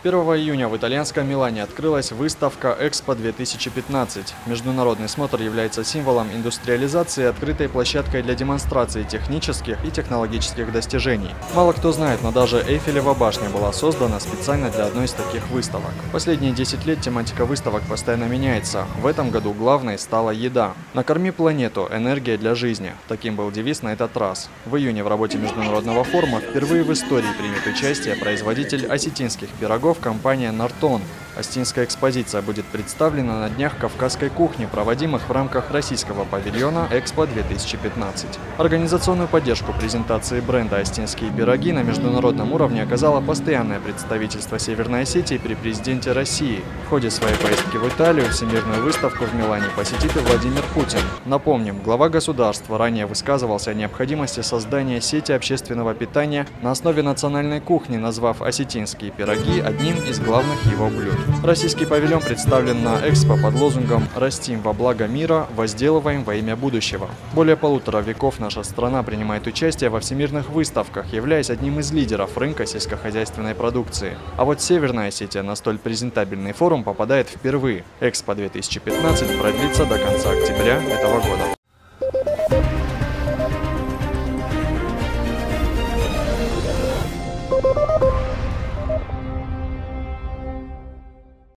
1 июня в итальянском Милане открылась выставка «Экспо-2015». Международный смотр является символом индустриализации и открытой площадкой для демонстрации технических и технологических достижений. Мало кто знает, но даже Эйфелева башня была создана специально для одной из таких выставок. Последние 10 лет тематика выставок постоянно меняется. В этом году главной стала еда. «Накорми планету. Энергия для жизни». Таким был девиз на этот раз. В июне в работе международного форума впервые в истории примет участие производитель осетинских пирогов компания «Нортон». Остинская экспозиция будет представлена на днях кавказской кухни, проводимых в рамках российского павильона «Экспо-2015». Организационную поддержку презентации бренда «Остинские пироги» на международном уровне оказало постоянное представительство Северной Осетии при президенте России. В ходе своей поездки в Италию Всемирную выставку в Милане посетит и Владимир Путин. Напомним, глава государства ранее высказывался о необходимости создания сети общественного питания на основе национальной кухни, назвав осетинские пироги одним из главных его блюд. Российский павильон представлен на Экспо под лозунгом «Растим во благо мира, возделываем во имя будущего». Более 1,5 веков наша страна принимает участие во всемирных выставках, являясь одним из лидеров рынка сельскохозяйственной продукции. А вот Северная Осетия на столь презентабельный форум попадает впервые. Экспо-2015 продлится до конца октября этого года.